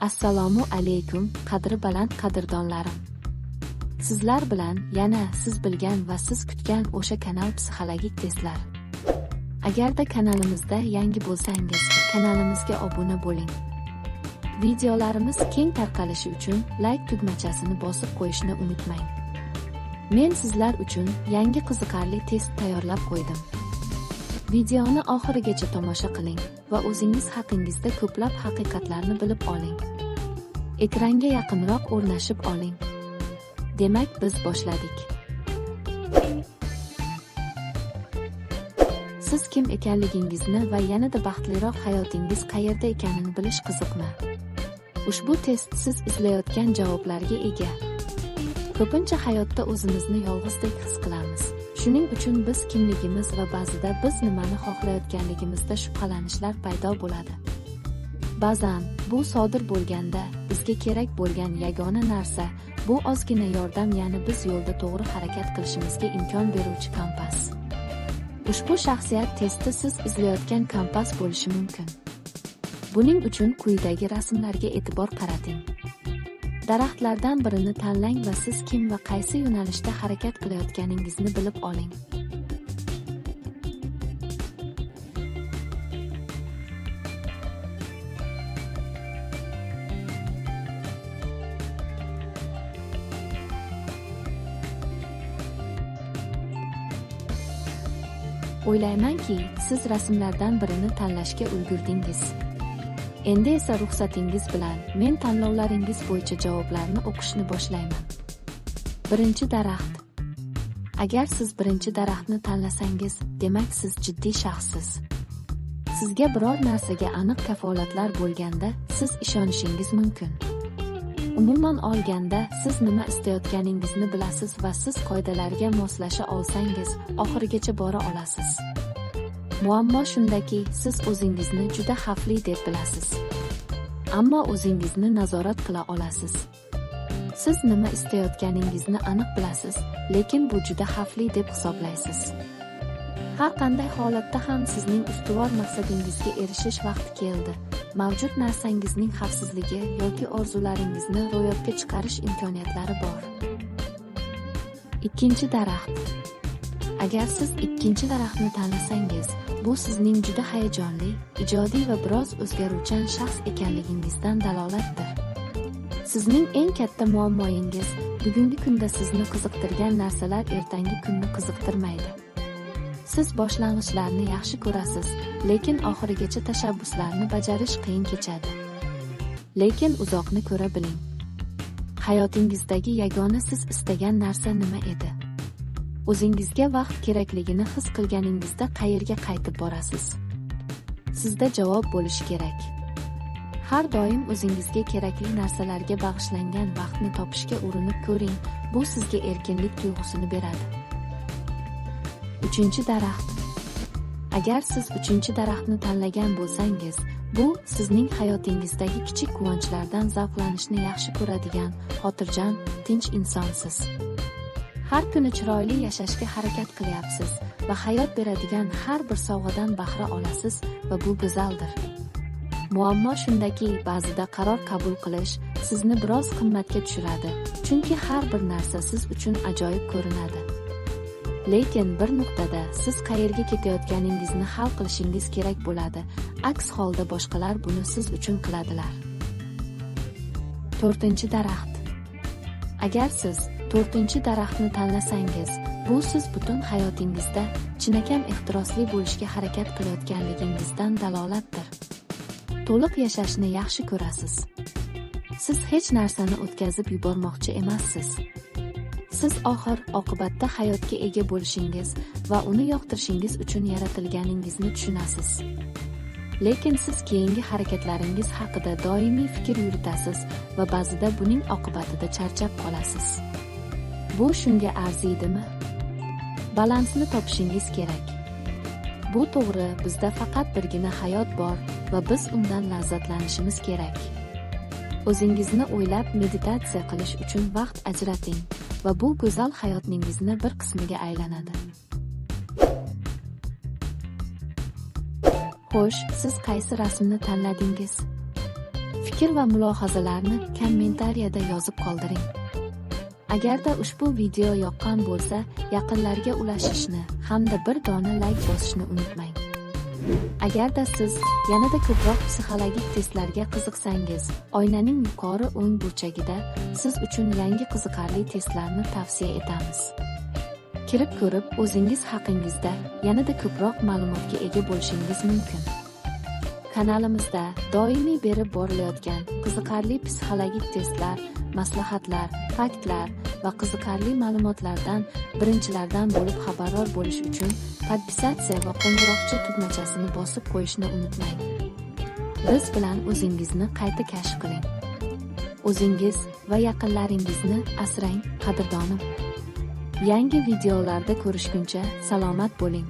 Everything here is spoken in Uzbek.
Assalomu alaykum, qadri baland qadrdonlarim. Sizlar bilan yana siz bilgan va siz kutgan o'sha kanal psixologik testlar. Agarda kanalimizda yangi bo'lsangiz, kanalimizga obuna bo'ling. Videolarimiz keng tarqalishi uchun like tugmachasini bosib qo'yishni unutmang. Men sizlar uchun yangi qiziqarli test tayyorlab qo'ydim. Videoni oxirigacha tomosha qiling va o'zingiz haqingizda ko'plab haqiqatlarni bilib oling. Ekranga yaqinroq o'rnashib oling. Demak, biz boshladik. Siz kim ekanligingizni va yanada baxtliroq hayotingiz qayerda ekanini bilish qiziqmi? Ushbu test siz izlayotgan javoblarga ega. Ko'pincha hayotda o'zimizni yolg'izdek his qilamiz. Shuning uchun biz kimligimiz va ba'zida biz nimani xohlayotganligimizda shubhalanishlar paydo bo'ladi. Ba'zan bu sodir bo'lganda bizga kerak bo'lgan yagona narsa bu ozgina yordam, ya'ni biz yo'lda to'g'ri harakat qilishimizga imkon beruvchi kompas. Ushbu shaxsiyat testi siz izlayotgan kompas bo'lishi mumkin. Buning uchun quyidagi rasmlarga e'tibor qarating. Daraxtlardan birini tanlang va siz kim va qaysi yo'nalishda harakat qilayotganingizni bilib oling. O'ylaymanki, siz rasmlardan birini tanlashga ulgurdingiz. Endi esa ruxsatingiz bilan men tanlovlaringiz bo'yicha javoblarni o'qishni boshlayman. Birinchi daraxt. Agar siz birinchi daraxtni tanlasangiz, demak siz jiddiy shaxssiz. Sizga biror narsaga aniq kafolatlar bo'lganda, siz ishonishingiz mumkin. Umuman olganda, siz nima istayotganingizni bilasiz va siz qoidalarga moslasha olsangiz, oxirigacha bora olasiz. Muammo shundaki, siz o'zingizni juda xavfli deb bilasiz. Ammo o'zingizni nazorat qila olasiz. Siz nima istayotganingizni aniq bilasiz, lekin bu juda xavfli deb hisoblaysiz. Har qanday holatda ham sizning ustuvor maqsadingizga erishish vaqti keldi. Mavjud narsangizning xavfsizligi yoki orzularingizni ro'yobga chiqarish imkoniyatlari bor. Ikkinchi daraxt. Agar siz ikkinchi daraxtni tanlasangiz, bu sizning juda hayajonli, ijodiy va biroz o'zgaruvchan shaxs ekanligingizdan dalolatdir. Sizning eng katta muammoyingiz bugungi kunda sizni qiziqtirgan narsalar ertangi kunni qiziqtirmaydi. Siz boshlang'ichlarni yaxshi ko'rasiz, lekin oxirigacha tashabbuslarni bajarish qiyin kechadi. Lekin uzoqni ko'ra biling. Hayotingizdagi yagona siz istagan narsa nima edi? O'zingizga vaqt kerakligini his qilganingizda qayerga qaytib borasiz? Sizda javob bo'lishi kerak. Har doim o'zingizga kerakli narsalarga bag'ishlangan vaqtni topishga urinib ko'ring, bu sizga erkinlik tuyg'usini beradi. Uchinchi daraxt. Agar siz uchinchi daraxtni tanlagan bo'lsangiz, bu sizning hayotingizdagi kichik quvonchlardan zavqlanishni yaxshi ko'radigan, xotirjam, tinch insonsiz. Har kuni chiroyli yashashga harakat qilyapsiz va hayot beradigan har bir sovg'adan bahra olasiz va bu go'zaldir. Muammo shundaki, ba'zida qaror qabul qilish sizni biroz qimmatga tushiradi, chunki har bir narsa siz uchun ajoyib ko'rinadi. Lekin bir nuqtada siz qayerga ketayotganingizni hal qilishingiz kerak bo'ladi. Aks holda boshqalar buni siz uchun qiladilar. To'rtinchi daraxt. Agar siz to'rtinchi daraxtni tanlasangiz, bu siz butun hayotingizda chinakam ehtirosli bo'lishga harakat qilayotganligingizdan dalolatdir. To'liq yashashni yaxshi ko'rasiz. Siz hech narsani o'tkazib yubormoqchi emassiz. Siz oxir-oqibatda hayotga ega bo'lishingiz va uni yoqtirishingiz uchun yaratilganingizni tushunasiz. Lekin siz keyingi harakatlaringiz haqida doimiy fikr yuritasiz va ba'zida buning oqibatida charchab qolasiz. Bu shunga arziydimi? Balansni topishingiz kerak. Bu to'g'ri, bizda faqat birgina hayot bor va biz undan lazzatlanishimiz kerak. O'zingizni o'ylab meditatsiya qilish uchun vaqt ajrating va bu go'zal hayotingizni bir qismiga aylanadi. Xo'sh, siz qaysi rasmni tanladingiz? Fikr va mulohazalarni kommentariyada yozib qoldiring. Agarda ushbu video yoqqan bo'lsa, yaqinlarga ulashishni hamda bir dona like bosishni unutmang. Agarda siz yanada ko'proq psixologik testlarga qiziqsangiz, oynaning yuqori o'ng burchagida siz uchun yangi qiziqarli testlarni tavsiya etamiz. Kirib ko'rib, o'zingiz haqingizda yanada ko'proq ma'lumotga ega bo'lishingiz mumkin. Kanalimizda doimiy berib borilayotgan qiziqarli psixologik testlar, maslahatlar, faktlar va qiziqarli ma'lumotlardan birinchilardan bo'lib xabardor bo'lish uchun podpisatsiya va qo'ng'iroqcha tugmachasini bosib qo'yishni unutmang. Biz bilan o'zingizni qayta kashf qiling. O'zingiz va yaqinlaringizni asrang, qadrdonim. Yangi videolarda ko'rishguncha salomat bo'ling.